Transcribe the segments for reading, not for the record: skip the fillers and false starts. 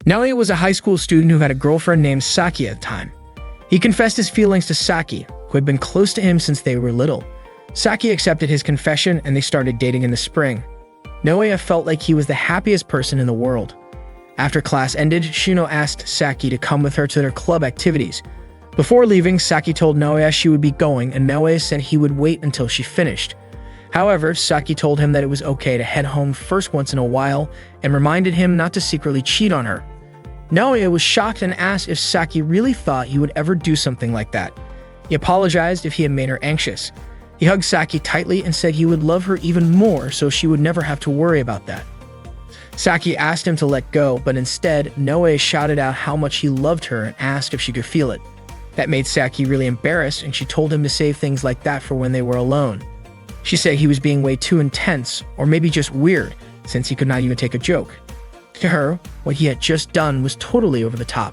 Naoya was a high school student who had a girlfriend named Saki at the time. He confessed his feelings to Saki, who had been close to him since they were little. Saki accepted his confession and they started dating in the spring. Naoya felt like he was the happiest person in the world. After class ended, Shino asked Saki to come with her to their club activities. Before leaving, Saki told Naoya she would be going and Naoya said he would wait until she finished. However, Saki told him that it was okay to head home first once in a while and reminded him not to secretly cheat on her. Naoya was shocked and asked if Saki really thought he would ever do something like that. He apologized if he had made her anxious. He hugged Saki tightly and said he would love her even more so she would never have to worry about that. Saki asked him to let go, but instead, Naoya shouted out how much he loved her and asked if she could feel it. That made Saki really embarrassed and she told him to save things like that for when they were alone. She said he was being way too intense, or maybe just weird, since he could not even take a joke. To her, what he had just done was totally over the top.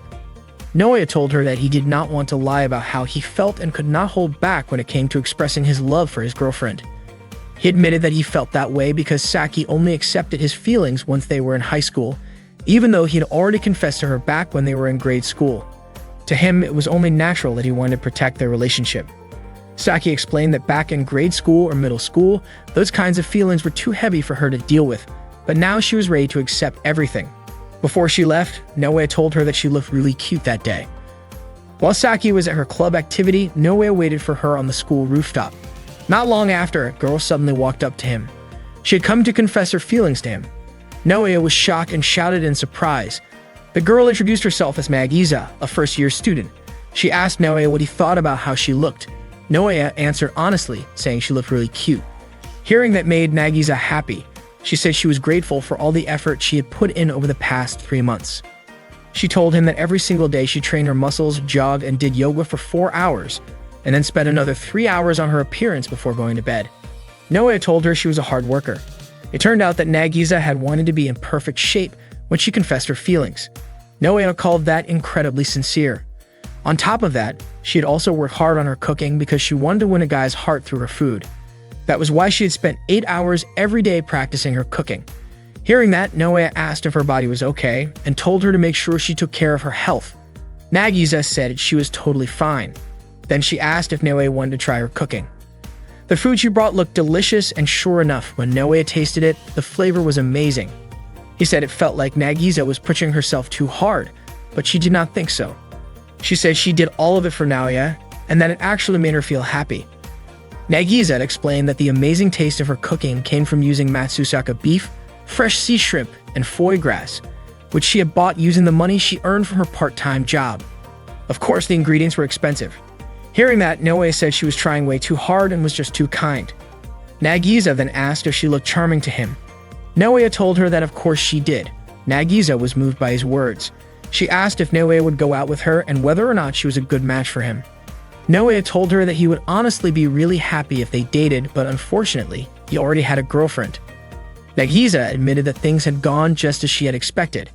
Naoya told her that he did not want to lie about how he felt and could not hold back when it came to expressing his love for his girlfriend. He admitted that he felt that way because Saki only accepted his feelings once they were in high school, even though he had already confessed to her back when they were in grade school. To him, it was only natural that he wanted to protect their relationship. Saki explained that back in grade school or middle school, those kinds of feelings were too heavy for her to deal with, but now she was ready to accept everything. Before she left, Naoya told her that she looked really cute that day. While Saki was at her club activity, Naoya waited for her on the school rooftop. Not long after, a girl suddenly walked up to him. She had come to confess her feelings to him. Naoya was shocked and shouted in surprise. The girl introduced herself as Nagisa, a first-year student. She asked Naoya what he thought about how she looked. Naoya answered honestly, saying she looked really cute. Hearing that made Nagisa happy. She said she was grateful for all the effort she had put in over the past 3 months. She told him that every single day she trained her muscles, jogged, and did yoga for 4 hours, and then spent another 3 hours on her appearance before going to bed. Naoya told her she was a hard worker. It turned out that Nagisa had wanted to be in perfect shape when she confessed her feelings. Naoya called that incredibly sincere. On top of that, she had also worked hard on her cooking because she wanted to win a guy's heart through her food. That was why she had spent 8 hours every day practicing her cooking. Hearing that, Naoya asked if her body was okay and told her to make sure she took care of her health. Nagisa said she was totally fine. Then she asked if Naoya wanted to try her cooking. The food she brought looked delicious, and sure enough, when Naoya tasted it, the flavor was amazing. He said it felt like Nagisa was pushing herself too hard, but she did not think so. She said she did all of it for Naoya, and that it actually made her feel happy. Nagisa explained that the amazing taste of her cooking came from using Matsusaka beef, fresh sea shrimp, and foie gras, which she had bought using the money she earned from her part-time job. Of course, the ingredients were expensive. Hearing that, Naoya said she was trying way too hard and was just too kind. Nagisa then asked if she looked charming to him. Naoya told her that of course she did. Nagisa was moved by his words. She asked if Naoya would go out with her and whether or not she was a good match for him. Naoya told her that he would honestly be really happy if they dated, but unfortunately, he already had a girlfriend. Nagisa admitted that things had gone just as she had expected.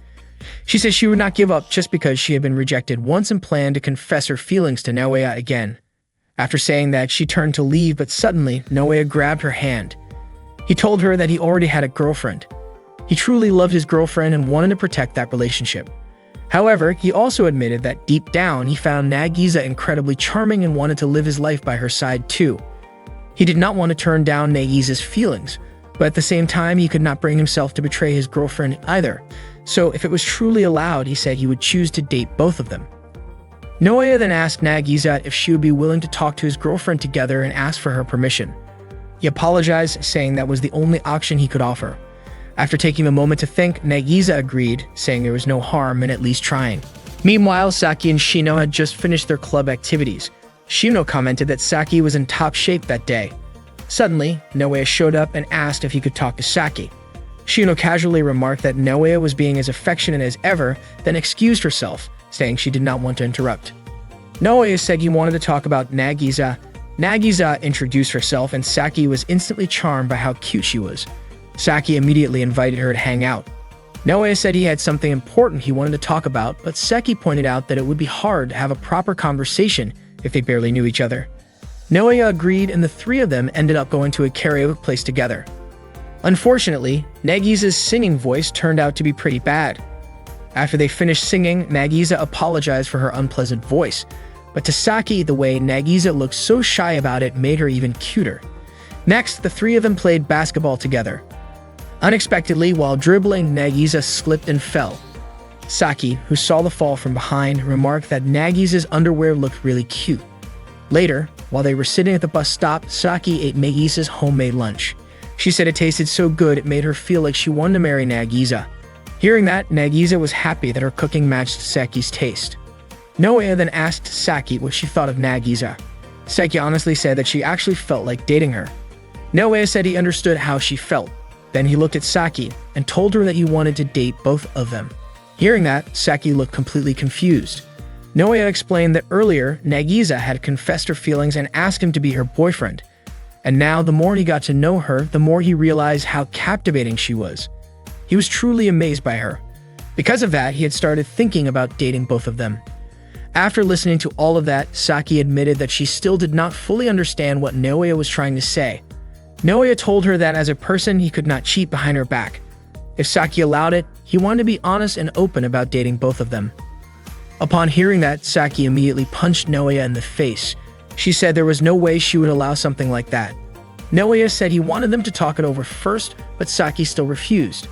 She said she would not give up just because she had been rejected once and planned to confess her feelings to Naoya again. After saying that, she turned to leave, but suddenly, Naoya grabbed her hand. He told her that he already had a girlfriend. He truly loved his girlfriend and wanted to protect that relationship. However, he also admitted that deep down, he found Nagisa incredibly charming and wanted to live his life by her side too. He did not want to turn down Nagisa's feelings, but at the same time, he could not bring himself to betray his girlfriend either. So if it was truly allowed, he said he would choose to date both of them. Naoya then asked Nagisa if she would be willing to talk to his girlfriend together and asked for her permission. He apologized, saying that was the only option he could offer. After taking a moment to think, Nagisa agreed, saying there was no harm in at least trying. Meanwhile, Saki and Shino had just finished their club activities. Shino commented that Saki was in top shape that day. Suddenly, Naoya showed up and asked if he could talk to Saki. Shino casually remarked that Naoya was being as affectionate as ever, then excused herself, saying she did not want to interrupt. Naoya said he wanted to talk about Nagisa. Nagisa introduced herself and Saki was instantly charmed by how cute she was. Saki immediately invited her to hang out. Naoya said he had something important he wanted to talk about, but Saki pointed out that it would be hard to have a proper conversation if they barely knew each other. Naoya agreed and the three of them ended up going to a karaoke place together. Unfortunately, Nagisa's singing voice turned out to be pretty bad. After they finished singing, Nagisa apologized for her unpleasant voice, but to Saki, the way Nagisa looked so shy about it made her even cuter. Next, the three of them played basketball together. Unexpectedly, while dribbling, Nagisa slipped and fell. Saki, who saw the fall from behind, remarked that Nagisa's underwear looked really cute. Later, while they were sitting at the bus stop, Saki ate Nagisa's homemade lunch. She said it tasted so good it made her feel like she wanted to marry Nagisa. Hearing that, Nagisa was happy that her cooking matched Saki's taste. Naoya then asked Saki what she thought of Nagisa. Saki honestly said that she actually felt like dating her. Naoya said he understood how she felt. Then he looked at Saki and told her that he wanted to date both of them. Hearing that, Saki looked completely confused. Naoya explained that earlier, Nagisa had confessed her feelings and asked him to be her boyfriend. And now, the more he got to know her, the more he realized how captivating she was. He was truly amazed by her. Because of that, he had started thinking about dating both of them. After listening to all of that, Saki admitted that she still did not fully understand what Naoya was trying to say. Naoya told her that as a person, he could not cheat behind her back. If Saki allowed it, he wanted to be honest and open about dating both of them. Upon hearing that, Saki immediately punched Naoya in the face. She said there was no way she would allow something like that. Naoya said he wanted them to talk it over first, but Saki still refused.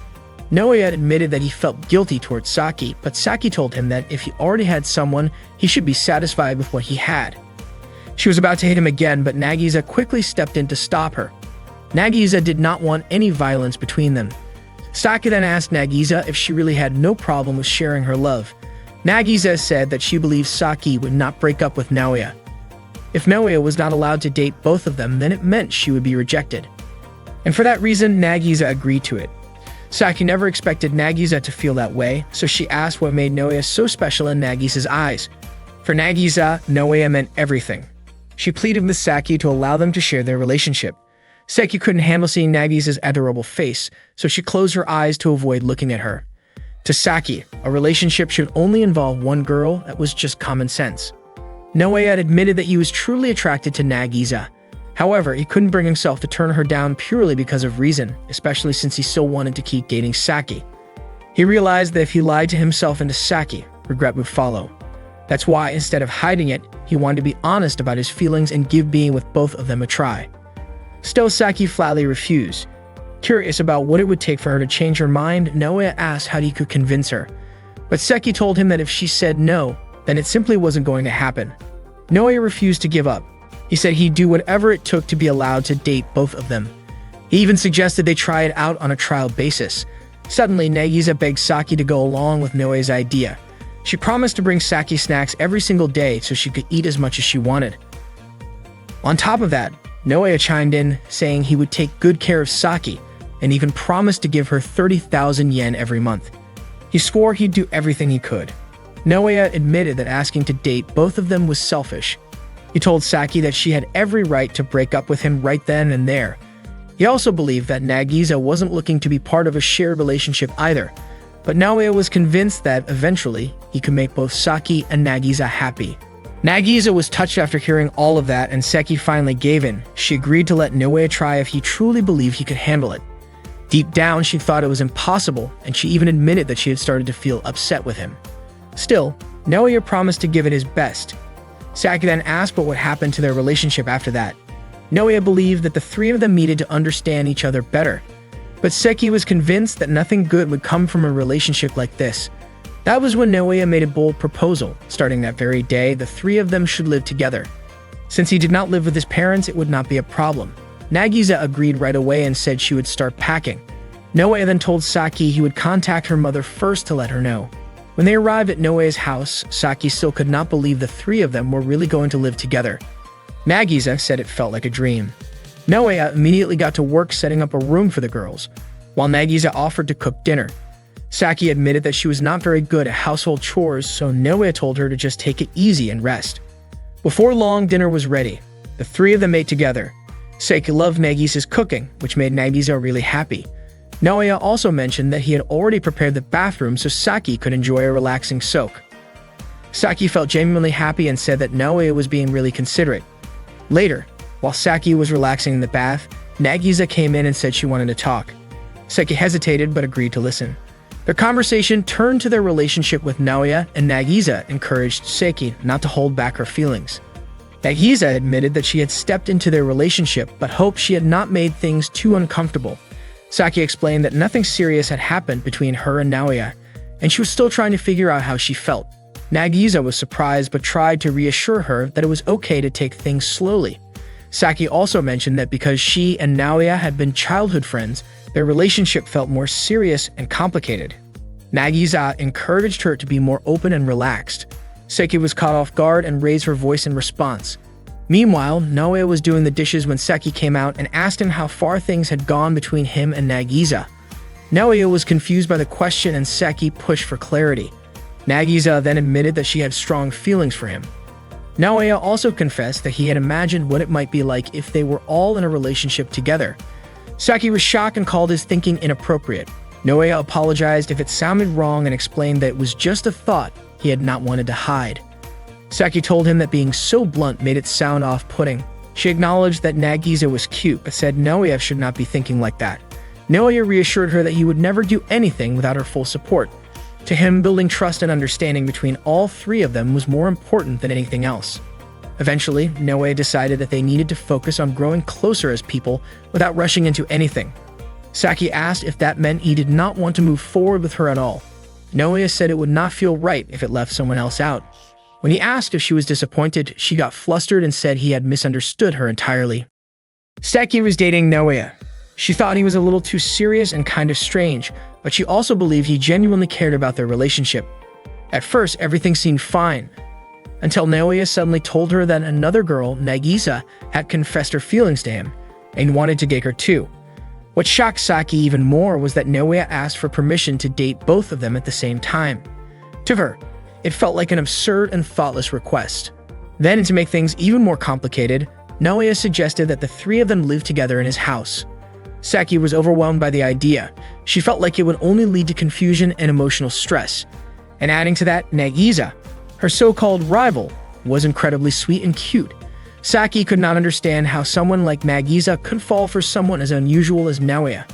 Naoya admitted that he felt guilty towards Saki, but Saki told him that if he already had someone, he should be satisfied with what he had. She was about to hit him again, but Nagisa quickly stepped in to stop her. Nagisa did not want any violence between them. Saki then asked Nagisa if she really had no problem with sharing her love. Nagisa said that she believed Saki would not break up with Naoya. If Naoya was not allowed to date both of them, then it meant she would be rejected. And for that reason, Nagisa agreed to it. Saki never expected Nagisa to feel that way, so she asked what made Naoya so special in Nagisa's eyes. For Nagisa, Naoya meant everything. She pleaded with Saki to allow them to share their relationship. Saki couldn't handle seeing Nagisa's adorable face, so she closed her eyes to avoid looking at her. To Saki, a relationship should only involve one girl. That was just common sense. Naoya had admitted that he was truly attracted to Nagisa. However, he couldn't bring himself to turn her down purely because of reason, especially since he still wanted to keep dating Saki. He realized that if he lied to himself and to Saki, regret would follow. That's why, instead of hiding it, he wanted to be honest about his feelings and give being with both of them a try. Still, Saki flatly refused. Curious about what it would take for her to change her mind, Naoya asked how he could convince her. But Saki told him that if she said no, then it simply wasn't going to happen. Naoya refused to give up. He said he'd do whatever it took to be allowed to date both of them. He even suggested they try it out on a trial basis. Suddenly, Nagisa begged Saki to go along with Naoya's idea. She promised to bring Saki snacks every single day so she could eat as much as she wanted. On top of that, Naoya chimed in, saying he would take good care of Saki, and even promised to give her 30,000 yen every month. He swore he'd do everything he could. Naoya admitted that asking to date both of them was selfish. He told Saki that she had every right to break up with him right then and there. He also believed that Nagisa wasn't looking to be part of a shared relationship either, but Naoya was convinced that eventually he could make both Saki and Nagisa happy. Nagisa was touched after hearing all of that, and Saki finally gave in. She agreed to let Naoya try if he truly believed he could handle it. Deep down, she thought it was impossible, and she even admitted that she had started to feel upset with him. Still, Naoya promised to give it his best. Saki then asked what would happen to their relationship after that. Naoya believed that the three of them needed to understand each other better, but Saki was convinced that nothing good would come from a relationship like this. That was when Naoya made a bold proposal. Starting that very day, the three of them should live together. Since he did not live with his parents, it would not be a problem. Nagisa agreed right away and said she would start packing. Naoya then told Saki he would contact her mother first to let her know. When they arrived at Naoya's house, Saki still could not believe the three of them were really going to live together. Nagisa said it felt like a dream. Naoya immediately got to work setting up a room for the girls, while Nagisa offered to cook dinner. Saki admitted that she was not very good at household chores, so Naoya told her to just take it easy and rest. Before long, dinner was ready. The three of them ate together. Saki loved Nagisa's cooking, which made Nagisa really happy. Naoya also mentioned that he had already prepared the bathroom so Saki could enjoy a relaxing soak. Saki felt genuinely happy and said that Naoya was being really considerate. Later, while Saki was relaxing in the bath, Nagisa came in and said she wanted to talk. Saki hesitated but agreed to listen. Their conversation turned to their relationship with Naoya, and Nagisa encouraged Saki not to hold back her feelings. Nagisa admitted that she had stepped into their relationship but hoped she had not made things too uncomfortable. Saki explained that nothing serious had happened between her and Naoya, and she was still trying to figure out how she felt. Nagisa was surprised but tried to reassure her that it was okay to take things slowly. Saki also mentioned that because she and Naoya had been childhood friends, their relationship felt more serious and complicated. Nagisa encouraged her to be more open and relaxed. Saki was caught off guard and raised her voice in response. Meanwhile, Naoya was doing the dishes when Saki came out and asked him how far things had gone between him and Nagisa. Naoya was confused by the question and Saki pushed for clarity. Nagisa then admitted that she had strong feelings for him. Naoya also confessed that he had imagined what it might be like if they were all in a relationship together. Saki was shocked and called his thinking inappropriate. Naoya apologized if it sounded wrong and explained that it was just a thought he had not wanted to hide. Saki told him that being so blunt made it sound off-putting. She acknowledged that Nagisa was cute, but said Naoya should not be thinking like that. Naoya reassured her that he would never do anything without her full support. To him, building trust and understanding between all three of them was more important than anything else. Eventually, Naoya decided that they needed to focus on growing closer as people without rushing into anything. Saki asked if that meant he did not want to move forward with her at all. Naoya said it would not feel right if it left someone else out. When he asked if she was disappointed, she got flustered and said he had misunderstood her entirely. Saki was dating Naoya. She thought he was a little too serious and kind of strange, but she also believed he genuinely cared about their relationship. At first, everything seemed fine, until Naoya suddenly told her that another girl, Nagisa, had confessed her feelings to him and wanted to date her too. What shocked Saki even more was that Naoya asked for permission to date both of them at the same time. To her, it felt like an absurd and thoughtless request. Then, to make things even more complicated, Naoya suggested that the three of them live together in his house. Saki was overwhelmed by the idea. She felt like it would only lead to confusion and emotional stress. And adding to that, Nagisa, her so-called rival, was incredibly sweet and cute. Saki could not understand how someone like Nagisa could fall for someone as unusual as Naoya.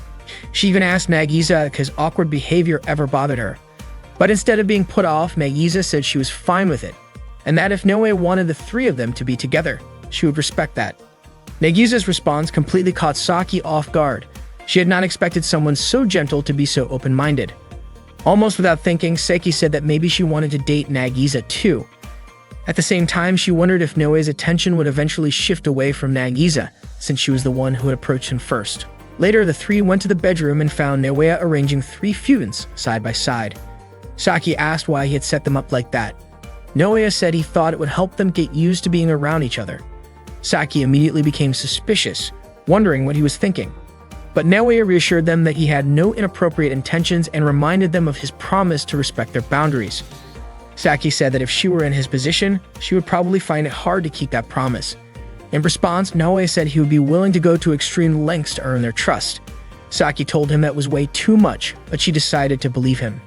She even asked Nagisa if his awkward behavior ever bothered her. But instead of being put off, Nagisa said she was fine with it, and that if Naoya wanted the three of them to be together, she would respect that. Nagisa's response completely caught Saki off guard. She had not expected someone so gentle to be so open-minded. Almost without thinking, Saki said that maybe she wanted to date Nagisa too. At the same time, she wondered if Naoya's attention would eventually shift away from Nagisa, since she was the one who had approached him first. Later, the three went to the bedroom and found Naoya arranging 3 futons side by side. Saki asked why he had set them up like that. Naoya said he thought it would help them get used to being around each other. Saki immediately became suspicious, wondering what he was thinking. But Naoya reassured them that he had no inappropriate intentions and reminded them of his promise to respect their boundaries. Saki said that if she were in his position, she would probably find it hard to keep that promise. In response, Naoya said he would be willing to go to extreme lengths to earn their trust. Saki told him that was way too much, but she decided to believe him.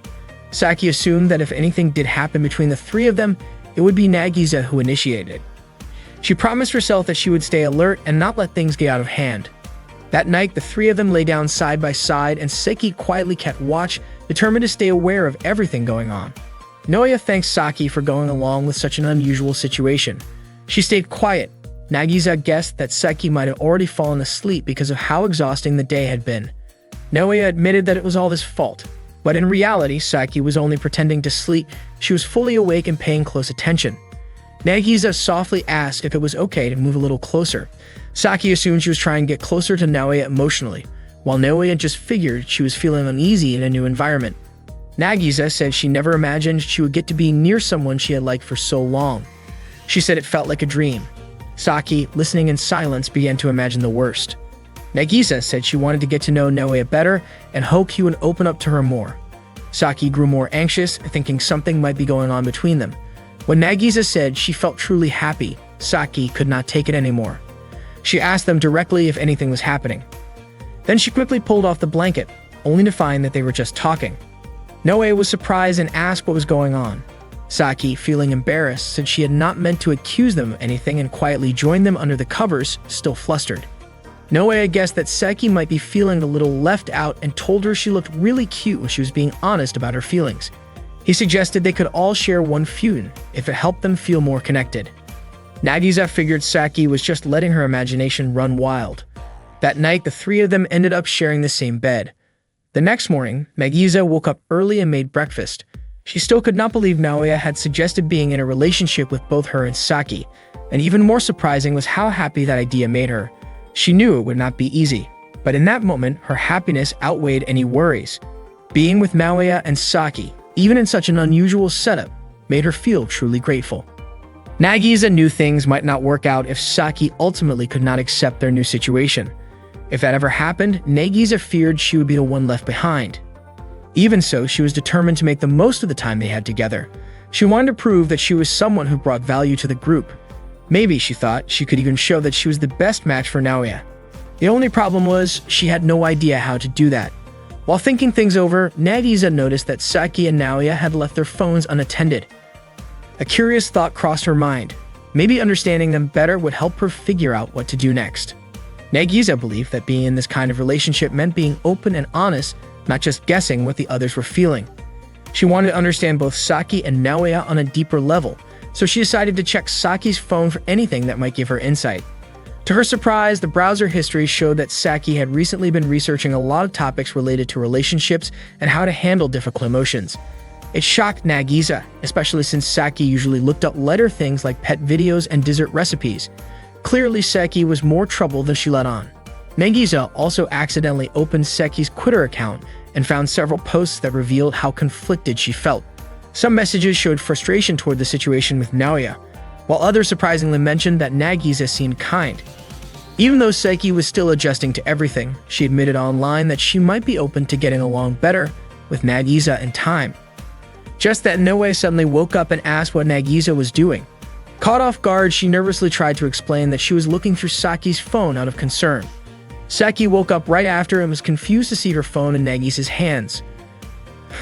Saki assumed that if anything did happen between the three of them, it would be Nagisa who initiated it. She promised herself that she would stay alert and not let things get out of hand. That night, the three of them lay down side by side and Saki quietly kept watch, determined to stay aware of everything going on. Naoya thanked Saki for going along with such an unusual situation. She stayed quiet. Nagisa guessed that Saki might have already fallen asleep because of how exhausting the day had been. Naoya admitted that it was all his fault. But in reality, Saki was only pretending to sleep. She was fully awake and paying close attention. Nagisa softly asked if it was okay to move a little closer. Saki assumed she was trying to get closer to Naoya emotionally, while Naoya just figured she was feeling uneasy in a new environment. Nagisa said she never imagined she would get to be near someone she had liked for so long. She said it felt like a dream. Saki, listening in silence, began to imagine the worst. Nagisa said she wanted to get to know Naoya better and hoped he would open up to her more. Saki grew more anxious, thinking something might be going on between them. When Nagisa said she felt truly happy, Saki could not take it anymore. She asked them directly if anything was happening. Then she quickly pulled off the blanket, only to find that they were just talking. Naoya was surprised and asked what was going on. Saki, feeling embarrassed, said she had not meant to accuse them of anything and quietly joined them under the covers, still flustered. Naoya guessed that Saki might be feeling a little left out and told her she looked really cute when she was being honest about her feelings. He suggested they could all share one Fune if it helped them feel more connected. Nagisa figured Saki was just letting her imagination run wild. That night, the three of them ended up sharing the same bed. The next morning, Nagisa woke up early and made breakfast. She still could not believe Naoya had suggested being in a relationship with both her and Saki, and even more surprising was how happy that idea made her. She knew it would not be easy, but in that moment, her happiness outweighed any worries. Being with Naoya and Saki, even in such an unusual setup, made her feel truly grateful. Nagisa knew things might not work out if Saki ultimately could not accept their new situation. If that ever happened, Nagisa feared she would be the one left behind. Even so, she was determined to make the most of the time they had together. She wanted to prove that she was someone who brought value to the group. Maybe, she thought, she could even show that she was the best match for Naoya. The only problem was, she had no idea how to do that. While thinking things over, Nagisa noticed that Saki and Naoya had left their phones unattended. A curious thought crossed her mind. Maybe understanding them better would help her figure out what to do next. Nagisa believed that being in this kind of relationship meant being open and honest, not just guessing what the others were feeling. She wanted to understand both Saki and Naoya on a deeper level, so she decided to check Saki's phone for anything that might give her insight. To her surprise, the browser history showed that Saki had recently been researching a lot of topics related to relationships and how to handle difficult emotions. It shocked Nagisa, especially since Saki usually looked up lighter things like pet videos and dessert recipes. Clearly, Saki was more trouble than she let on. Nagisa also accidentally opened Saki's Twitter account and found several posts that revealed how conflicted she felt. Some messages showed frustration toward the situation with Naoya, while others surprisingly mentioned that Nagisa seemed kind. Even though Saki was still adjusting to everything, she admitted online that she might be open to getting along better with Nagisa in time. Just then, Naoya suddenly woke up and asked what Nagisa was doing. Caught off guard, she nervously tried to explain that she was looking through Saki's phone out of concern. Saki woke up right after and was confused to see her phone in Nagisa's hands.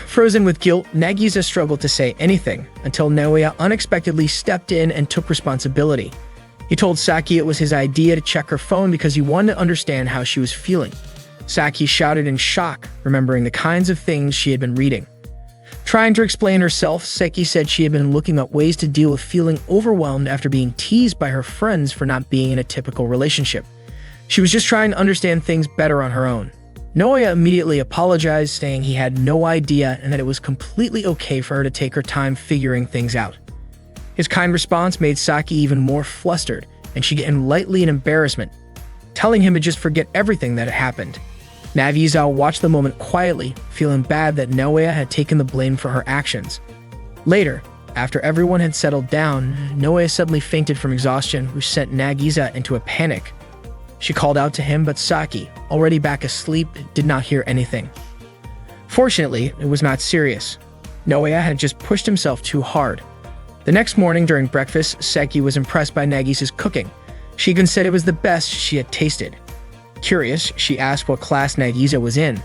Frozen with guilt, Nagisa struggled to say anything until Naoya unexpectedly stepped in and took responsibility. He told Saki it was his idea to check her phone because he wanted to understand how she was feeling. Saki shouted in shock, remembering the kinds of things she had been reading. Trying to explain herself, Saki said she had been looking up ways to deal with feeling overwhelmed after being teased by her friends for not being in a typical relationship. She was just trying to understand things better on her own. Naoya immediately apologized, saying he had no idea and that it was completely okay for her to take her time figuring things out. His kind response made Saki even more flustered, and she began lightly in embarrassment, telling him to just forget everything that had happened. Nagisa watched the moment quietly, feeling bad that Naoya had taken the blame for her actions. Later, after everyone had settled down, Naoya suddenly fainted from exhaustion, which sent Nagisa into a panic. She called out to him, but Saki, already back asleep, did not hear anything. Fortunately, it was not serious. Naoya had just pushed himself too hard. The next morning during breakfast, Saki was impressed by Nagisa's cooking. She even said it was the best she had tasted. Curious, she asked what class Nagisa was in.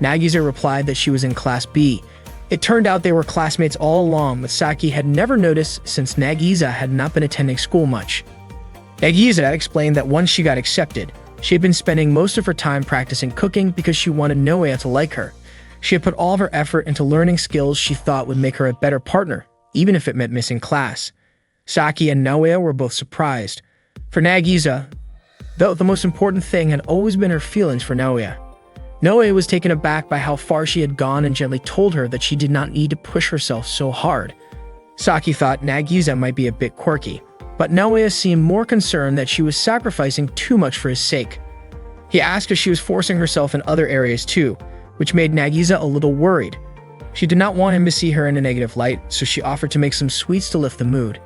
Nagisa replied that she was in Class B. It turned out they were classmates all along, but Saki had never noticed since Nagisa had not been attending school much. Nagisa explained that once she got accepted, she had been spending most of her time practicing cooking because she wanted Naoya to like her. She had put all of her effort into learning skills she thought would make her a better partner, even if it meant missing class. Saki and Naoya were both surprised. For Nagisa, though, the most important thing had always been her feelings for Naoya. Naoya was taken aback by how far she had gone and gently told her that she did not need to push herself so hard. Saki thought Nagisa might be a bit quirky, but Naoya seemed more concerned that she was sacrificing too much for his sake. He asked if she was forcing herself in other areas too, which made Nagisa a little worried. She did not want him to see her in a negative light, so she offered to make some sweets to lift the mood.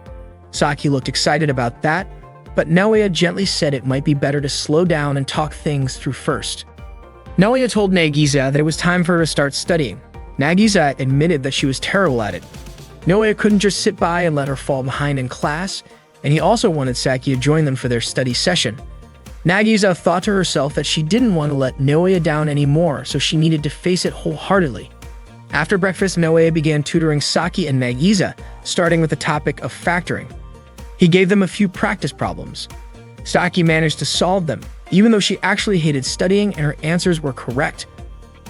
Saki looked excited about that, but Naoya gently said it might be better to slow down and talk things through first. Naoya told Nagisa that it was time for her to start studying. Nagisa admitted that she was terrible at it. Naoya couldn't just sit by and let her fall behind in class, and he also wanted Saki to join them for their study session. Nagisa thought to herself that she didn't want to let Naoya down anymore, so she needed to face it wholeheartedly. After breakfast, Naoya began tutoring Saki and Nagisa, starting with the topic of factoring. He gave them a few practice problems. Saki managed to solve them, even though she actually hated studying and her answers were correct.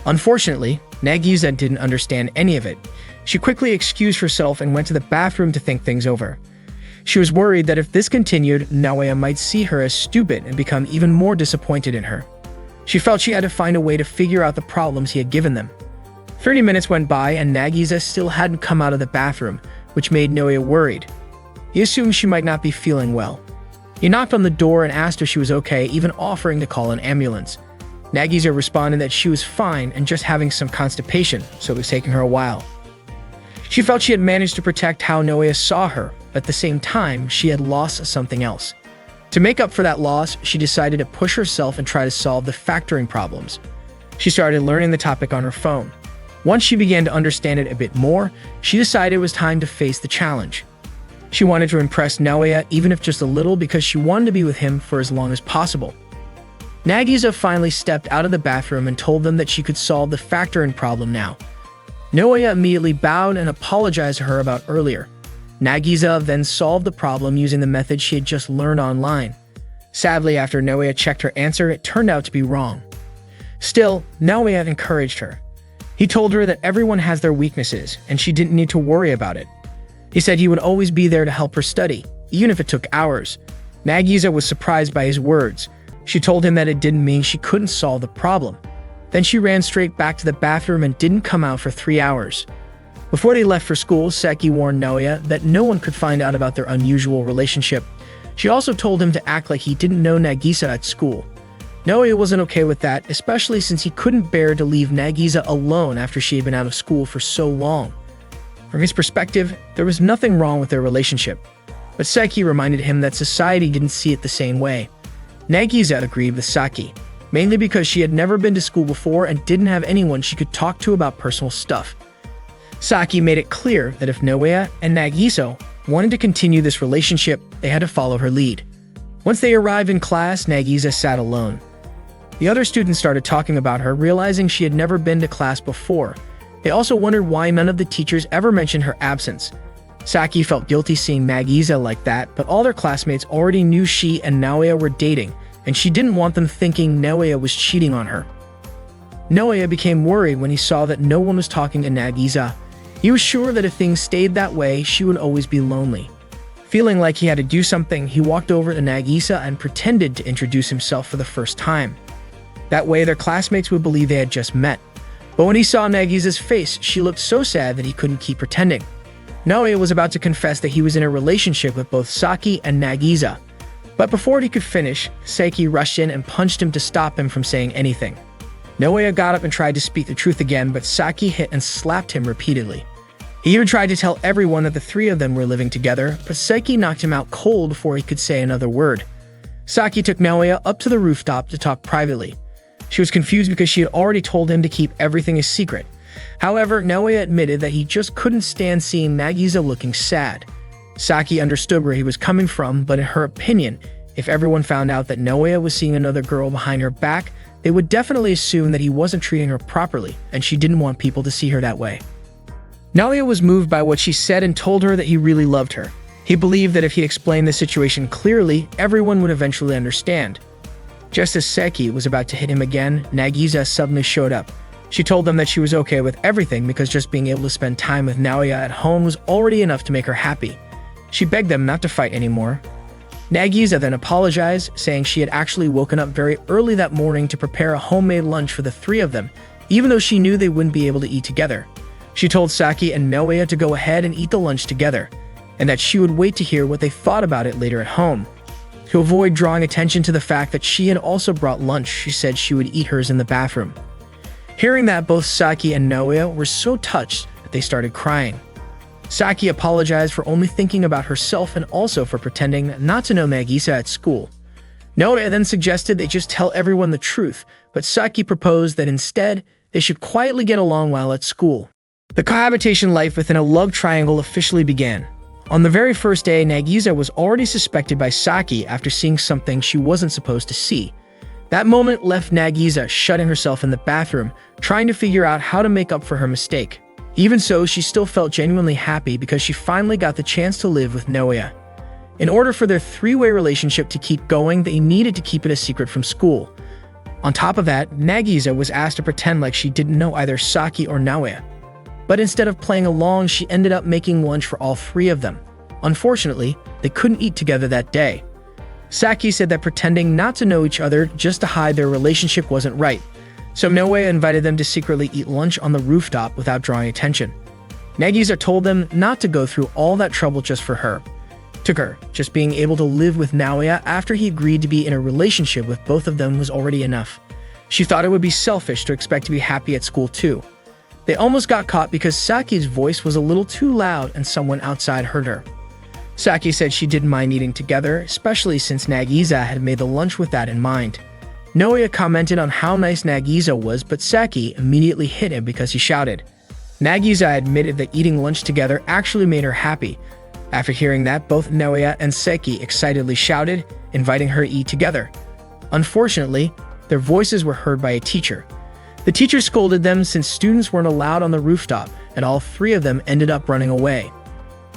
Unfortunately, Nagisa didn't understand any of it. She quickly excused herself and went to the bathroom to think things over. She was worried that if this continued, Naoya might see her as stupid and become even more disappointed in her. She felt she had to find a way to figure out the problems he had given them. 30 minutes went by and Nagisa still hadn't come out of the bathroom, which made Naoya worried. He assumed she might not be feeling well. He knocked on the door and asked if she was okay, even offering to call an ambulance. Nagisa responded that she was fine and just having some constipation, so it was taking her a while. She felt she had managed to protect how Naoya saw her, but at the same time, she had lost something else. To make up for that loss, she decided to push herself and try to solve the factoring problems. She started learning the topic on her phone. Once she began to understand it a bit more, she decided it was time to face the challenge. She wanted to impress Naoya, even if just a little, because she wanted to be with him for as long as possible. Nagisa finally stepped out of the bathroom and told them that she could solve the factoring problem now. Naoya immediately bowed and apologized to her about earlier. Nagisa then solved the problem using the method she had just learned online. Sadly, after Naoya checked her answer, it turned out to be wrong. Still, Naoya encouraged her. He told her that everyone has their weaknesses, and she didn't need to worry about it. He said he would always be there to help her study, even if it took hours. Nagisa was surprised by his words. She told him that it didn't mean she couldn't solve the problem. Then she ran straight back to the bathroom and didn't come out for 3 hours. Before they left for school, Seki warned Naoya that no one could find out about their unusual relationship. She also told him to act like he didn't know Nagisa at school. Naoya wasn't okay with that, especially since he couldn't bear to leave Nagisa alone after she had been out of school for so long. From his perspective, there was nothing wrong with their relationship, but Seki reminded him that society didn't see it the same way. Nagisa agreed with Saki, mainly because she had never been to school before and didn't have anyone she could talk to about personal stuff. Saki made it clear that if Naoya and Nagisa wanted to continue this relationship, they had to follow her lead. Once they arrived in class, Nagisa sat alone. The other students started talking about her, realizing she had never been to class before. They also wondered why none of the teachers ever mentioned her absence. Saki felt guilty seeing Nagisa like that, but all their classmates already knew she and Naoya were dating, and she didn't want them thinking Naoya was cheating on her. Naoya became worried when he saw that no one was talking to Nagisa. He was sure that if things stayed that way, she would always be lonely. Feeling like he had to do something, he walked over to Nagisa and pretended to introduce himself for the first time. That way, their classmates would believe they had just met. But when he saw Nagisa's face, she looked so sad that he couldn't keep pretending. Naoya was about to confess that he was in a relationship with both Saki and Nagisa. But before he could finish, Saki rushed in and punched him to stop him from saying anything. Naoya got up and tried to speak the truth again, but Saki hit and slapped him repeatedly. He even tried to tell everyone that the three of them were living together, but Saki knocked him out cold before he could say another word. Saki took Naoya up to the rooftop to talk privately. She was confused because she had already told him to keep everything a secret. However, Naoya admitted that he just couldn't stand seeing Nagisa looking sad. Saki understood where he was coming from, but in her opinion, if everyone found out that Naoya was seeing another girl behind her back, they would definitely assume that he wasn't treating her properly, and she didn't want people to see her that way. Naoya was moved by what she said and told her that he really loved her. He believed that if he explained the situation clearly, everyone would eventually understand. Just as Seki was about to hit him again, Nagisa suddenly showed up. She told them that she was okay with everything because just being able to spend time with Naoya at home was already enough to make her happy. She begged them not to fight anymore. Nagisa then apologized, saying she had actually woken up very early that morning to prepare a homemade lunch for the three of them, even though she knew they wouldn't be able to eat together. She told Saki and Naoya to go ahead and eat the lunch together, and that she would wait to hear what they thought about it later at home. To avoid drawing attention to the fact that she had also brought lunch, she said she would eat hers in the bathroom. Hearing that, both Saki and Naoya were so touched that they started crying. Saki apologized for only thinking about herself and also for pretending not to know Nagisa at school. Naoya then suggested they just tell everyone the truth, but Saki proposed that instead, they should quietly get along while at school. The cohabitation life within a love triangle officially began. On the very first day, Nagisa was already suspected by Saki after seeing something she wasn't supposed to see. That moment left Nagisa shutting herself in the bathroom, trying to figure out how to make up for her mistake. Even so, she still felt genuinely happy because she finally got the chance to live with Naoya. In order for their three-way relationship to keep going, they needed to keep it a secret from school. On top of that, Nagisa was asked to pretend like she didn't know either Saki or Naoya. But instead of playing along, she ended up making lunch for all three of them. Unfortunately, they couldn't eat together that day. Saki said that pretending not to know each other just to hide their relationship wasn't right, so Naoya invited them to secretly eat lunch on the rooftop without drawing attention. Nagisa told them not to go through all that trouble just for her. To her, just being able to live with Naoya after he agreed to be in a relationship with both of them was already enough. She thought it would be selfish to expect to be happy at school too. They almost got caught because Saki's voice was a little too loud and someone outside heard her. Saki said she didn't mind eating together, especially since Nagisa had made the lunch with that in mind. Naoya commented on how nice Nagisa was, but Saki immediately hit him because he shouted. Nagisa admitted that eating lunch together actually made her happy. After hearing that, both Naoya and Saki excitedly shouted, inviting her to eat together. Unfortunately, their voices were heard by a teacher. The teacher scolded them since students weren't allowed on the rooftop, and all three of them ended up running away.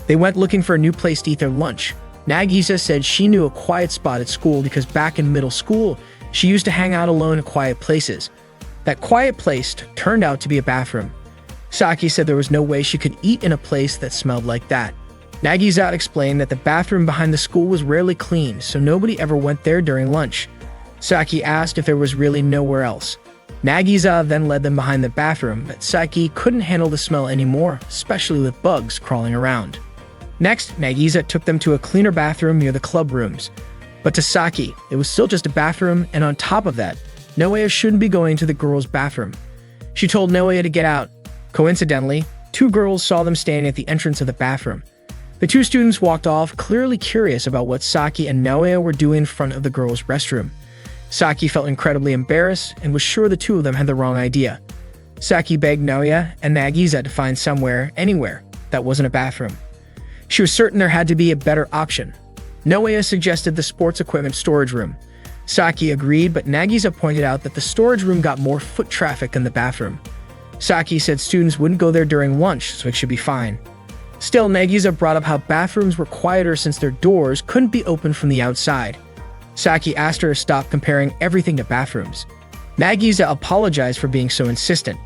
They went looking for a new place to eat their lunch. Nagisa said she knew a quiet spot at school because back in middle school, she used to hang out alone in quiet places. That quiet place turned out to be a bathroom. Saki said there was no way she could eat in a place that smelled like that. Nagisa explained that the bathroom behind the school was rarely cleaned, so nobody ever went there during lunch. Saki asked if there was really nowhere else. Nagisa then led them behind the bathroom, but Saki couldn't handle the smell anymore, especially with bugs crawling around. Next, Nagisa took them to a cleaner bathroom near the club rooms. But to Saki, it was still just a bathroom, and on top of that, Naoya shouldn't be going to the girls' bathroom. She told Naoya to get out. Coincidentally, two girls saw them standing at the entrance of the bathroom. The two students walked off, clearly curious about what Saki and Naoya were doing in front of the girls' restroom. Saki felt incredibly embarrassed and was sure the two of them had the wrong idea. Saki begged Naoya and Nagisa to find somewhere, anywhere, that wasn't a bathroom. She was certain there had to be a better option. Naoya suggested the sports equipment storage room. Saki agreed, but Nagisa pointed out that the storage room got more foot traffic than the bathroom. Saki said students wouldn't go there during lunch, so it should be fine. Still, Nagisa brought up how bathrooms were quieter since their doors couldn't be opened from the outside. Saki asked her to stop comparing everything to bathrooms. Nagisa apologized for being so insistent.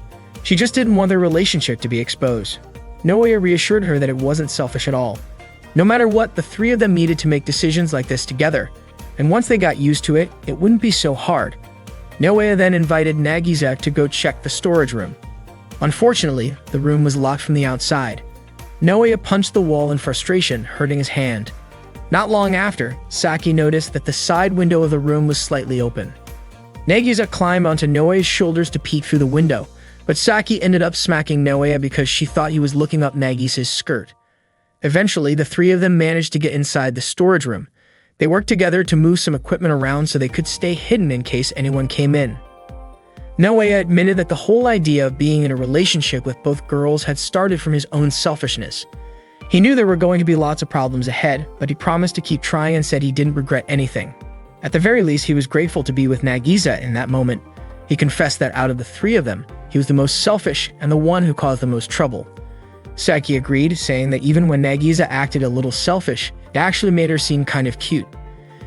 She just didn't want their relationship to be exposed. Naoya reassured her that it wasn't selfish at all. No matter what, the three of them needed to make decisions like this together, and once they got used to it, it wouldn't be so hard. Naoya then invited Nagisa to go check the storage room. Unfortunately, the room was locked from the outside. Naoya punched the wall in frustration, hurting his hand. Not long after, Saki noticed that the side window of the room was slightly open. Nagisa climbed onto Naoya's shoulders to peek through the window, but Saki ended up smacking Naoya because she thought he was looking up Nagisa's skirt. Eventually, the three of them managed to get inside the storage room. They worked together to move some equipment around so they could stay hidden in case anyone came in. Naoya admitted that the whole idea of being in a relationship with both girls had started from his own selfishness. He knew there were going to be lots of problems ahead, but he promised to keep trying and said he didn't regret anything. At the very least, he was grateful to be with Nagisa in that moment. He confessed that out of the three of them, he was the most selfish and the one who caused the most trouble. Saki agreed, saying that even when Nagisa acted a little selfish, it actually made her seem kind of cute.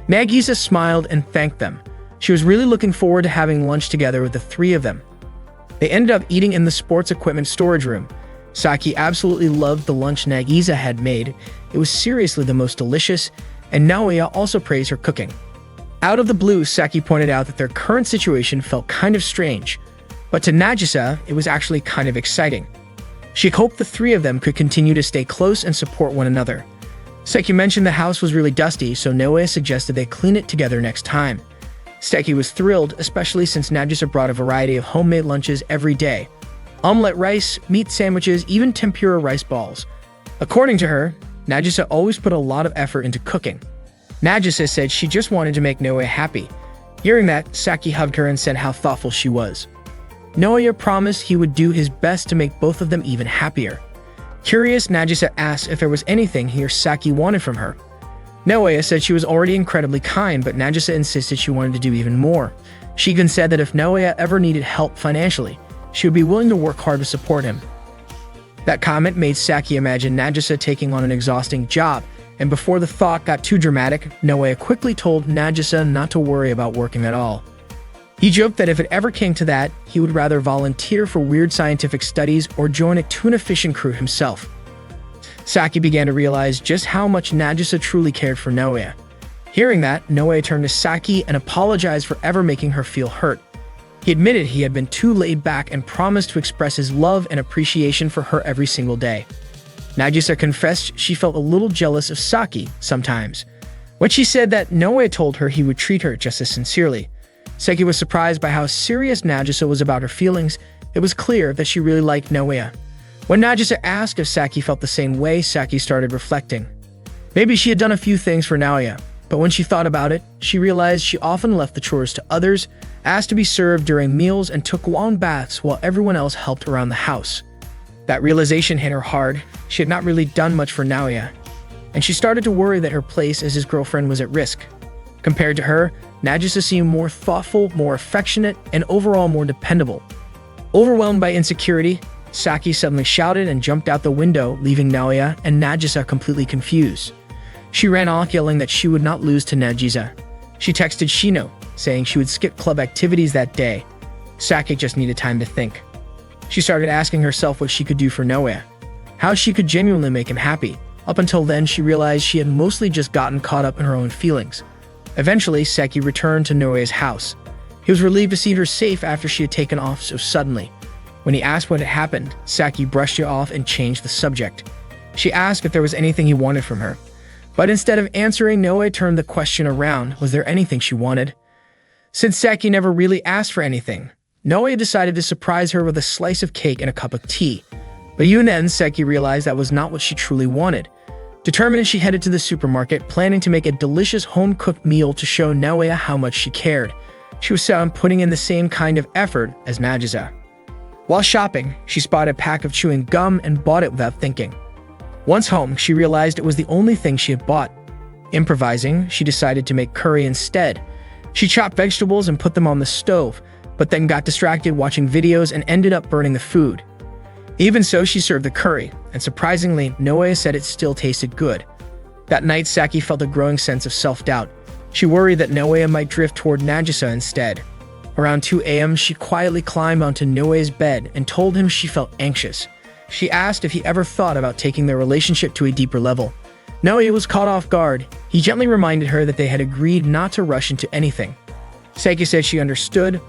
Nagisa smiled and thanked them. She was really looking forward to having lunch together with the three of them. They ended up eating in the sports equipment storage room. Saki absolutely loved the lunch Nagisa had made. It was seriously the most delicious, and Naoya also praised her cooking. Out of the blue, Saki pointed out that their current situation felt kind of strange, but to Nagisa, it was actually kind of exciting. She hoped the three of them could continue to stay close and support one another. Saki mentioned the house was really dusty, so Naoya suggested they clean it together next time. Saki was thrilled, especially since Nagisa brought a variety of homemade lunches every day. Omelette rice, meat sandwiches, even tempura rice balls. According to her, Nagisa always put a lot of effort into cooking. Nagisa said she just wanted to make Naoya happy. Hearing that, Saki hugged her and said how thoughtful she was. Naoya promised he would do his best to make both of them even happier. Curious, Nagisa asked if there was anything he or Saki wanted from her. Naoya said she was already incredibly kind, but Nagisa insisted she wanted to do even more. She even said that if Naoya ever needed help financially, she would be willing to work hard to support him. That comment made Saki imagine Nagisa taking on an exhausting job and before the thought got too dramatic, Naoya quickly told Nagisa not to worry about working at all. He joked that if it ever came to that, he would rather volunteer for weird scientific studies or join a tuna fishing crew himself. Saki began to realize just how much Nagisa truly cared for Naoya. Hearing that, Naoya turned to Saki and apologized for ever making her feel hurt. He admitted he had been too laid back and promised to express his love and appreciation for her every single day. Nagisa confessed she felt a little jealous of Saki sometimes, when she said that Naoya told her he would treat her just as sincerely. Saki was surprised by how serious Nagisa was about her feelings. It was clear that she really liked Naoya. When Nagisa asked if Saki felt the same way, Saki started reflecting. Maybe she had done a few things for Naoya, but when she thought about it, she realized she often left the chores to others, asked to be served during meals, and took warm baths while everyone else helped around the house. That realization hit her hard. She had not really done much for Naoya, and she started to worry that her place as his girlfriend was at risk. Compared to her, Nagisa seemed more thoughtful, more affectionate, and overall more dependable. Overwhelmed by insecurity, Saki suddenly shouted and jumped out the window, leaving Naoya and Nagisa completely confused. She ran off yelling that she would not lose to Nagisa. She texted Shino, saying she would skip club activities that day. Saki just needed time to think. She started asking herself what she could do for Naoya, how she could genuinely make him happy. Up until then, she realized she had mostly just gotten caught up in her own feelings. Eventually, Saki returned to Naoya's house. He was relieved to see her safe after she had taken off so suddenly. When he asked what had happened, Saki brushed it off and changed the subject. She asked if there was anything he wanted from her. But instead of answering, Naoya turned the question around. Was there anything she wanted? Since Saki never really asked for anything, Naoya decided to surprise her with a slice of cake and a cup of tea. But even then, Saki realized that was not what she truly wanted. Determined, she headed to the supermarket, planning to make a delicious home-cooked meal to show Naoya how much she cared. She was set on putting in the same kind of effort as Nagisa. While shopping, she spotted a pack of chewing gum and bought it without thinking. Once home, she realized it was the only thing she had bought. Improvising, she decided to make curry instead. She chopped vegetables and put them on the stove, but then got distracted watching videos and ended up burning the food. Even so, she served the curry, and surprisingly, Naoya said it still tasted good. That night, Saki felt a growing sense of self-doubt. She worried that Naoya might drift toward Nagisa instead. Around 2 a.m., she quietly climbed onto Naoya's bed and told him she felt anxious. She asked if he ever thought about taking their relationship to a deeper level. Naoya was caught off guard. He gently reminded her that they had agreed not to rush into anything. Saki said she understood,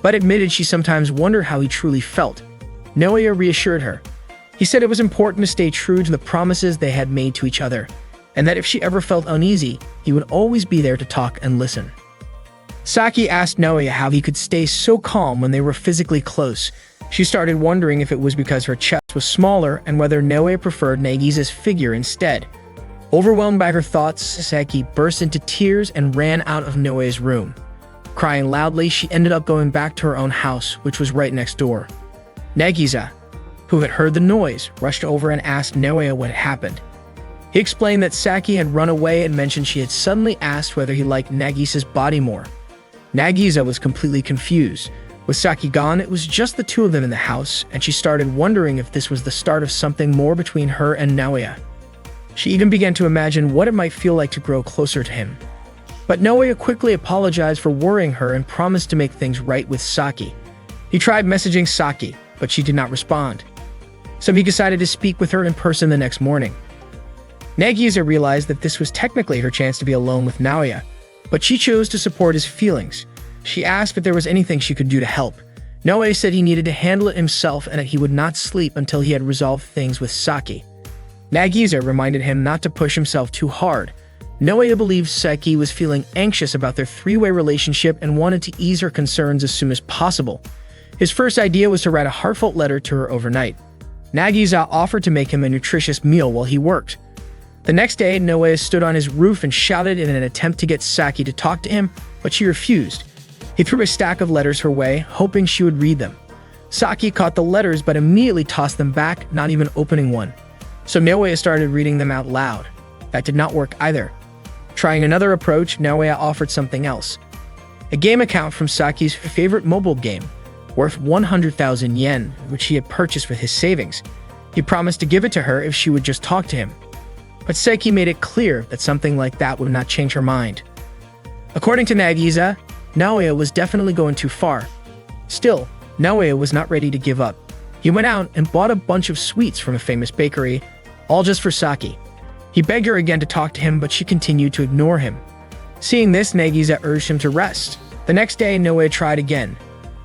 but admitted she sometimes wondered how he truly felt. Naoya reassured her. He said it was important to stay true to the promises they had made to each other, and that if she ever felt uneasy, he would always be there to talk and listen. Saki asked Naoya how he could stay so calm when they were physically close. She started wondering if it was because her chest was smaller and whether Naoya preferred Nagisa's figure instead. Overwhelmed by her thoughts, Saki burst into tears and ran out of Naoya's room. Crying loudly, she ended up going back to her own house, which was right next door. Nagisa, who had heard the noise, rushed over and asked Naoya what had happened. He explained that Saki had run away and mentioned she had suddenly asked whether he liked Nagisa's body more. Nagisa was completely confused. With Saki gone, it was just the two of them in the house, and she started wondering if this was the start of something more between her and Naoya. She even began to imagine what it might feel like to grow closer to him. But Naoya quickly apologized for worrying her and promised to make things right with Saki. He tried messaging Saki, but she did not respond. So he decided to speak with her in person the next morning. Nagisa realized that this was technically her chance to be alone with Naoya, but she chose to support his feelings. She asked if there was anything she could do to help. Naoya said he needed to handle it himself and that he would not sleep until he had resolved things with Saki. Nagisa reminded him not to push himself too hard. Naoya believed Saki was feeling anxious about their three-way relationship and wanted to ease her concerns as soon as possible. His first idea was to write a heartfelt letter to her overnight. Nagisa offered to make him a nutritious meal while he worked. The next day, Naoya stood on his roof and shouted in an attempt to get Saki to talk to him, but she refused. He threw a stack of letters her way, hoping she would read them. Saki caught the letters but immediately tossed them back, not even opening one. So Naoya started reading them out loud. That did not work either. Trying another approach, Naoya offered something else. A game account from Saki's favorite mobile game, worth 100,000 yen, which he had purchased with his savings. He promised to give it to her if she would just talk to him. but Saiki made it clear that something like that would not change her mind. According to Nagisa, Naoya was definitely going too far. Still, Naoya was not ready to give up. He went out and bought a bunch of sweets from a famous bakery, all just for Saki. He begged her again to talk to him, but she continued to ignore him. Seeing this, Nagisa urged him to rest. The next day, Naoya tried again.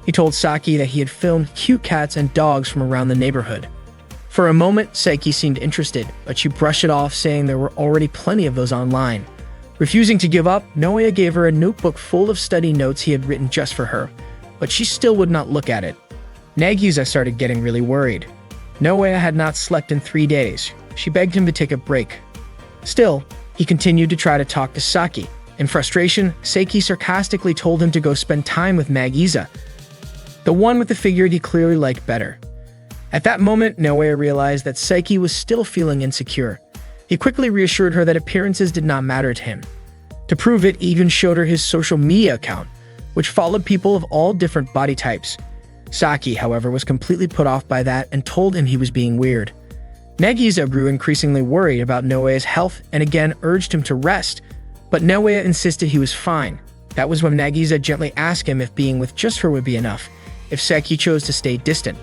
He told Saki that he had filmed cute cats and dogs from around the neighborhood. For a moment, Saiki seemed interested, but she brushed it off, saying there were already plenty of those online. Refusing to give up, Naoya gave her a notebook full of study notes he had written just for her, but she still would not look at it. Nagisa started getting really worried. Naoya had not slept in 3 days. She begged him to take a break. Still, he continued to try to talk to Saki. In frustration, Saiki sarcastically told him to go spend time with Nagisa, the one with the figure he clearly liked better. At that moment, Naoya realized that Saiki was still feeling insecure. He quickly reassured her that appearances did not matter to him. To prove it, he even showed her his social media account, which followed people of all different body types. Saki, however, was completely put off by that and told him he was being weird. Nagisa grew increasingly worried about Naoya's health and again urged him to rest, but Naoya insisted he was fine. That was when Nagisa gently asked him if being with just her would be enough, if Saki chose to stay distant.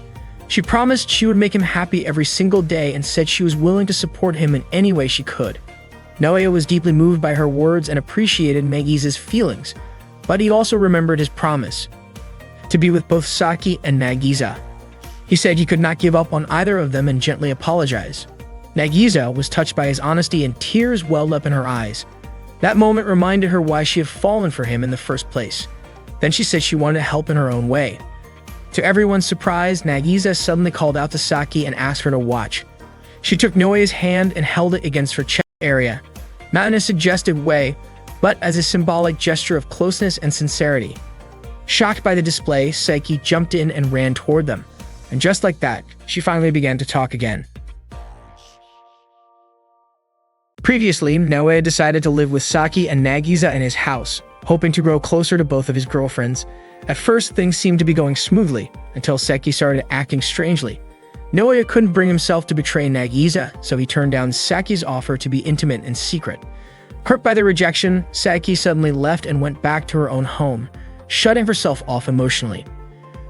She promised she would make him happy every single day and said she was willing to support him in any way she could. Naoya was deeply moved by her words and appreciated Nagisa's feelings, but he also remembered his promise to be with both Saki and Nagisa. He said he could not give up on either of them and gently apologized. Nagisa was touched by his honesty and tears welled up in her eyes. That moment reminded her why she had fallen for him in the first place. Then she said she wanted to help in her own way. To everyone's surprise, Nagisa suddenly called out to Saki and asked her to watch. She took Naoya's hand and held it against her chest area, not in a suggestive way, but as a symbolic gesture of closeness and sincerity. Shocked by the display, Saki jumped in and ran toward them. And just like that, she finally began to talk again. Previously, Naoya decided to live with Saki and Nagisa in his house, hoping to grow closer to both of his girlfriends. At first, things seemed to be going smoothly, until Saki started acting strangely. Naoya couldn't bring himself to betray Nagisa, so he turned down Saki's offer to be intimate in secret. Hurt by the rejection, Saki suddenly left and went back to her own home, shutting herself off emotionally.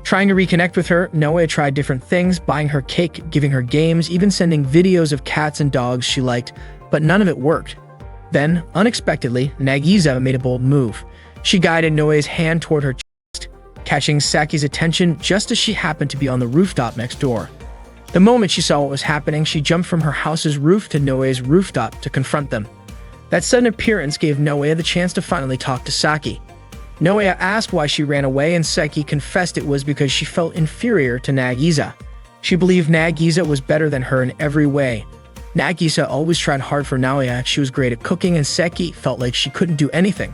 Trying to reconnect with her, Naoya tried different things, buying her cake, giving her games, even sending videos of cats and dogs she liked, but none of it worked. Then, unexpectedly, Nagisa made a bold move. She guided Naoya's hand toward her chest, catching Saki's attention just as she happened to be on the rooftop next door. The moment she saw what was happening, she jumped from her house's roof to Naoya's rooftop to confront them. That sudden appearance gave Naoya the chance to finally talk to Saki. Naoya asked why she ran away, and Saki confessed it was because she felt inferior to Nagisa. She believed Nagisa was better than her in every way. Nagisa always tried hard for Naoya. She was great at cooking, and Saki felt like she couldn't do anything.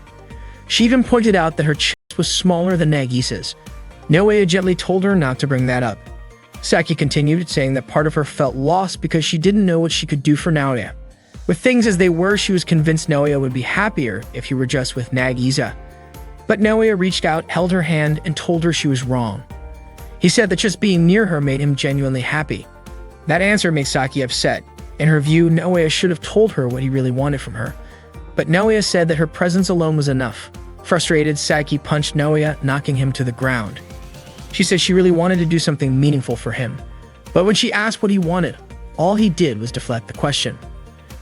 She even pointed out that her chest was smaller than Nagisa's. Naoya gently told her not to bring that up. Saki continued, saying that part of her felt lost because she didn't know what she could do for Naoya. With things as they were, she was convinced Naoya would be happier if he were just with Nagisa. But Naoya reached out, held her hand, and told her she was wrong. He said that just being near her made him genuinely happy. That answer made Saki upset. In her view, Naoya should have told her what he really wanted from her. But Naoya said that her presence alone was enough. Frustrated, Saki punched Naoya, knocking him to the ground. She said she really wanted to do something meaningful for him. But when she asked what he wanted, all he did was deflect the question.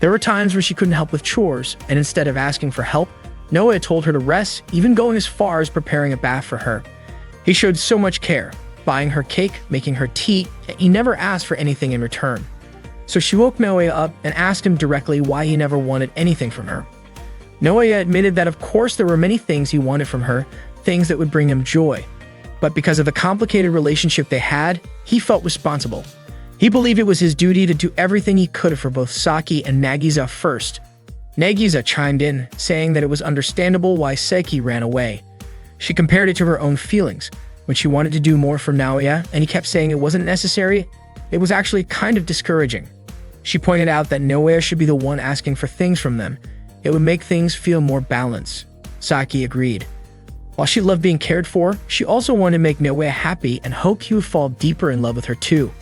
There were times where she couldn't help with chores, and instead of asking for help, Naoya told her to rest, even going as far as preparing a bath for her. He showed so much care, buying her cake, making her tea, and he never asked for anything in return. So she woke Naoya up and asked him directly why he never wanted anything from her. Naoya admitted that of course there were many things he wanted from her, things that would bring him joy. But because of the complicated relationship they had, he felt responsible. He believed it was his duty to do everything he could for both Saki and Nagisa first. Nagisa chimed in, saying that it was understandable why Saki ran away. She compared it to her own feelings. When she wanted to do more for Naoya, and he kept saying it wasn't necessary, it was actually kind of discouraging. She pointed out that Naoya should be the one asking for things from them. It would make things feel more balanced. Saki agreed. While she loved being cared for, she also wanted to make Naoya happy and hoped he would fall deeper in love with her too.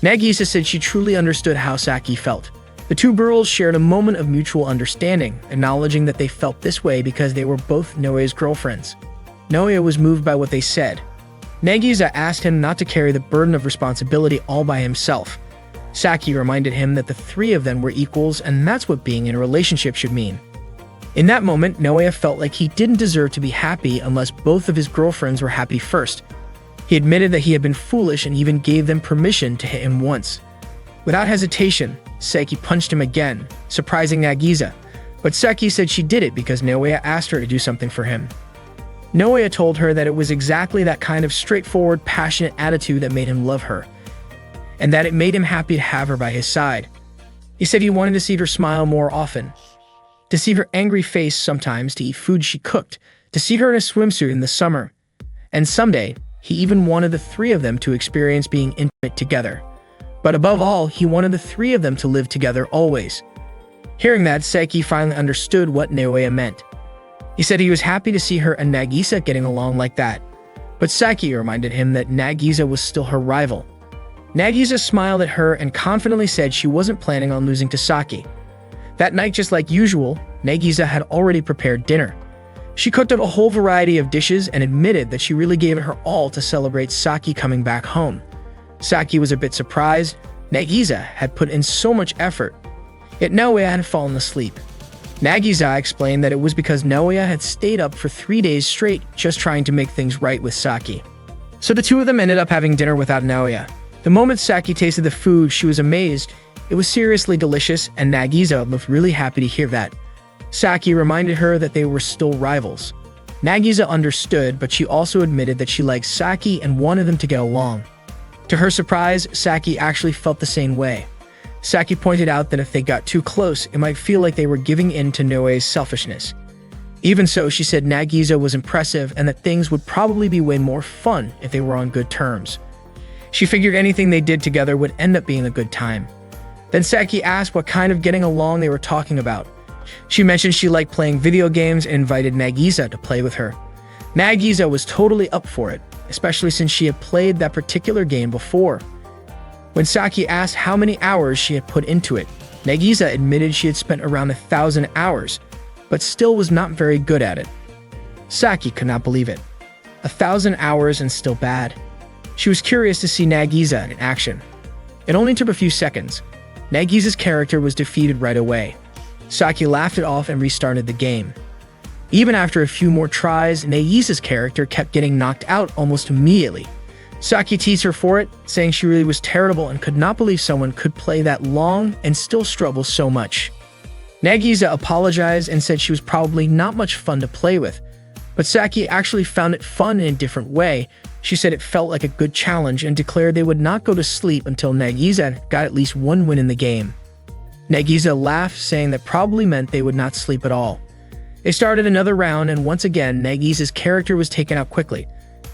Nagisa said she truly understood how Saki felt. The two girls shared a moment of mutual understanding, acknowledging that they felt this way because they were both Noe's girlfriends. Noe was moved by what they said. Nagisa asked him not to carry the burden of responsibility all by himself. Saki reminded him that the three of them were equals, and that's what being in a relationship should mean. In that moment, Noe felt like he didn't deserve to be happy unless both of his girlfriends were happy first. He admitted that he had been foolish and even gave them permission to hit him once. Without hesitation, Saki punched him again, surprising Nagisa, but Saki said she did it because Noe asked her to do something for him. Noe told her that it was exactly that kind of straightforward, passionate attitude that made him love her, and that it made him happy to have her by his side. He said he wanted to see her smile more often, to see her angry face sometimes, to eat food she cooked, to see her in a swimsuit in the summer, and someday, he even wanted the three of them to experience being intimate together. But above all, he wanted the three of them to live together always. Hearing that, Saki finally understood what Noe meant. He said he was happy to see her and Nagisa getting along like that, but Saki reminded him that Nagisa was still her rival. Nagisa smiled at her and confidently said she wasn't planning on losing to Saki. That night, just like usual, Nagisa had already prepared dinner. She cooked up a whole variety of dishes and admitted that she really gave it her all to celebrate Saki coming back home. Saki was a bit surprised. Nagisa had put in so much effort, yet Noe had fallen asleep. Nagisa explained that it was because Noe had stayed up for 3 days straight just trying to make things right with Saki. So the two of them ended up having dinner without Noe. The moment Saki tasted the food, she was amazed. It was seriously delicious, and Nagisa looked really happy to hear that. Saki reminded her that they were still rivals. Nagisa understood, but she also admitted that she liked Saki and wanted them to get along. To her surprise, Saki actually felt the same way. Saki pointed out that if they got too close, it might feel like they were giving in to Noe's selfishness. Even so, she said Nagisa was impressive and that things would probably be way more fun if they were on good terms. She figured anything they did together would end up being a good time. Then Saki asked what kind of getting along they were talking about. She mentioned she liked playing video games and invited Nagisa to play with her. Nagisa was totally up for it, especially since she had played that particular game before. When Saki asked how many hours she had put into it, Nagisa admitted she had spent around 1,000 hours, but still was not very good at it. Saki could not believe it. 1,000 hours and still bad. She was curious to see Nagisa in action. It only took a few seconds. Nagisa's character was defeated right away. Saki laughed it off and restarted the game. Even after a few more tries, Nagisa's character kept getting knocked out almost immediately. Saki teased her for it, saying she really was terrible and could not believe someone could play that long and still struggle so much. Nagisa apologized and said she was probably not much fun to play with, but Saki actually found it fun in a different way. She said it felt like a good challenge and declared they would not go to sleep until Nagisa got at least one win in the game. Nagisa laughed, saying that probably meant they would not sleep at all. They started another round, and once again, Nagisa's character was taken out quickly.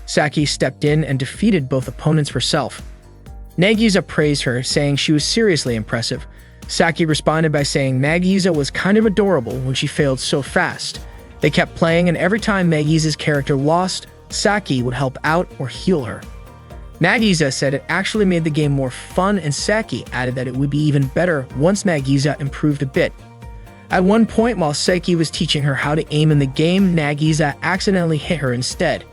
Saki stepped in and defeated both opponents herself. Nagisa praised her, saying she was seriously impressive. Saki responded by saying Nagisa was kind of adorable when she failed so fast. They kept playing, and every time Nagisa's character lost, Saki would help out or heal her. Nagisa said it actually made the game more fun, and Saki added that it would be even better once Nagisa improved a bit. At one point, while Saki was teaching her how to aim in the game, Nagisa accidentally hit her instead.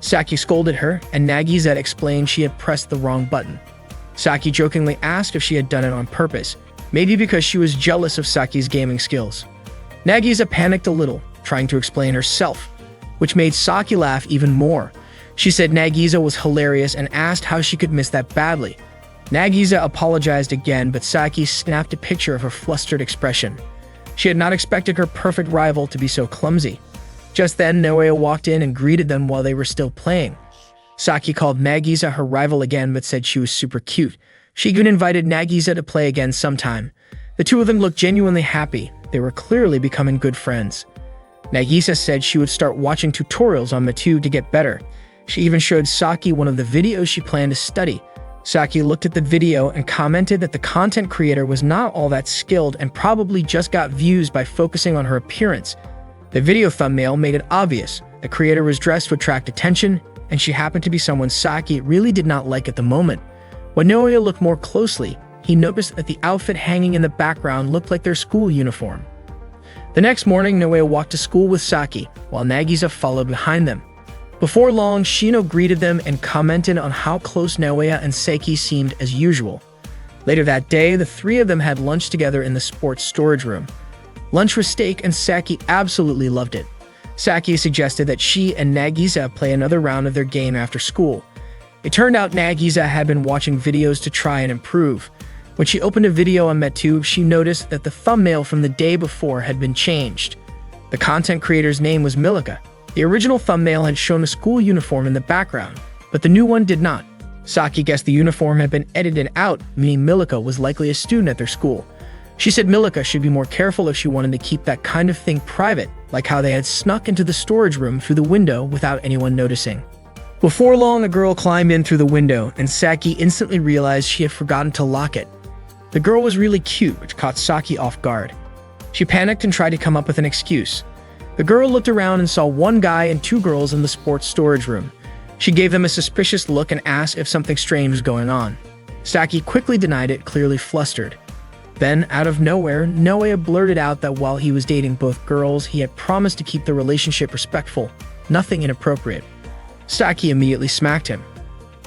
Saki scolded her, and Nagisa explained she had pressed the wrong button. Saki jokingly asked if she had done it on purpose, maybe because she was jealous of Saki's gaming skills. Nagisa panicked a little, trying to explain herself, which made Saki laugh even more. She said Nagisa was hilarious and asked how she could miss that badly. Nagisa apologized again, but Saki snapped a picture of her flustered expression. She had not expected her perfect rival to be so clumsy. Just then, Noe walked in and greeted them while they were still playing. Saki called Nagisa her rival again, but said she was super cute. She even invited Nagisa to play again sometime. The two of them looked genuinely happy. They were clearly becoming good friends. Nagisa said she would start watching tutorials on Matu to get better. She even showed Saki one of the videos she planned to study. Saki looked at the video and commented that the content creator was not all that skilled and probably just got views by focusing on her appearance. The video thumbnail made it obvious the creator was dressed to attract attention, and she happened to be someone Saki really did not like at the moment. When Noe looked more closely, he noticed that the outfit hanging in the background looked like their school uniform. The next morning, Naoya walked to school with Saki, while Nagisa followed behind them. Before long, Shino greeted them and commented on how close Naoya and Saki seemed as usual. Later that day, the three of them had lunch together in the sports storage room. Lunch was steak and Saki absolutely loved it. Saki suggested that she and Nagisa play another round of their game after school. It turned out Nagisa had been watching videos to try and improve. When she opened a video on MeTube, she noticed that the thumbnail from the day before had been changed. The content creator's name was Milika. The original thumbnail had shown a school uniform in the background, but the new one did not. Saki guessed the uniform had been edited out, meaning Milika was likely a student at their school. She said Milika should be more careful if she wanted to keep that kind of thing private, like how they had snuck into the storage room through the window without anyone noticing. Before long, the girl climbed in through the window, and Saki instantly realized she had forgotten to lock it. The girl was really cute, which caught Saki off guard. She panicked and tried to come up with an excuse. The girl looked around and saw one guy and two girls in the sports storage room. She gave them a suspicious look and asked if something strange was going on. Saki quickly denied it, clearly flustered. Then, out of nowhere, Naoya blurted out that while he was dating both girls, he had promised to keep the relationship respectful, nothing inappropriate. Saki immediately smacked him.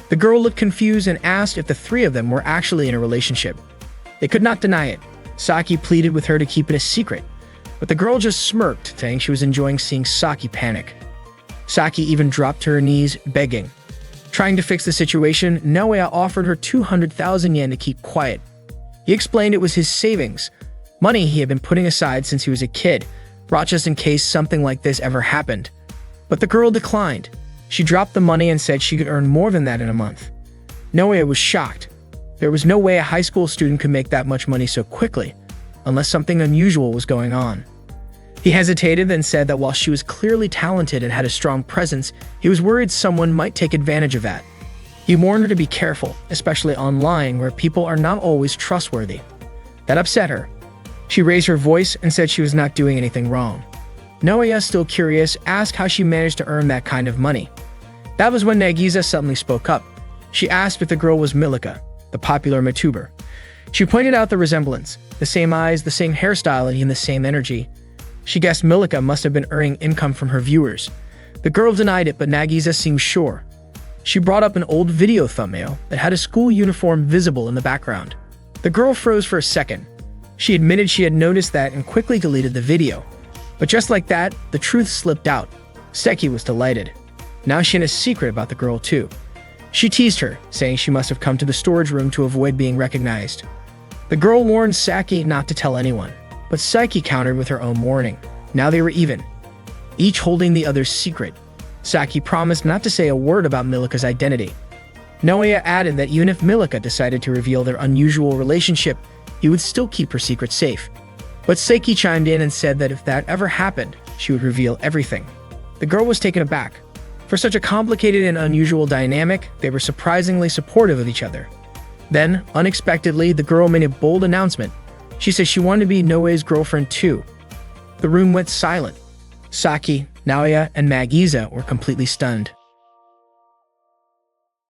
The girl looked confused and asked if the three of them were actually in a relationship. They could not deny it. Saki pleaded with her to keep it a secret, but the girl just smirked, saying she was enjoying seeing Saki panic. Saki even dropped to her knees, begging. Trying to fix the situation, Naoya offered her 200,000 yen to keep quiet. He explained it was his savings, money he had been putting aside since he was a kid, brought just in case something like this ever happened. But the girl declined. She dropped the money and said she could earn more than that in a month. Naoya was shocked. There was no way a high school student could make that much money so quickly, unless something unusual was going on. He hesitated and said that while she was clearly talented and had a strong presence, he was worried someone might take advantage of that. He warned her to be careful, especially online where people are not always trustworthy. That upset her. She raised her voice and said she was not doing anything wrong. Naoya, still curious, asked how she managed to earn that kind of money. That was when Nagisa suddenly spoke up. She asked if the girl was Milika, the popular MeTuber. She pointed out the resemblance, the same eyes, the same hairstyle, and even the same energy. She guessed Milika must have been earning income from her viewers. The girl denied it, but Nagisa seemed sure. She brought up an old video thumbnail that had a school uniform visible in the background. The girl froze for a second. She admitted she had noticed that and quickly deleted the video. But just like that, the truth slipped out. Seki was delighted. Now she had a secret about the girl too. She teased her, saying she must have come to the storage room to avoid being recognized. The girl warned Saki not to tell anyone, but Saki countered with her own warning. Now they were even, each holding the other's secret. Saki promised not to say a word about Milika's identity. Naoya added that even if Milika decided to reveal their unusual relationship, he would still keep her secret safe. But Seki chimed in and said that if that ever happened, she would reveal everything. The girl was taken aback. For such a complicated and unusual dynamic, they were surprisingly supportive of each other. Then, unexpectedly, the girl made a bold announcement. She said she wanted to be Noe's girlfriend too. The room went silent. Saki, Naoya, and Nagisa were completely stunned.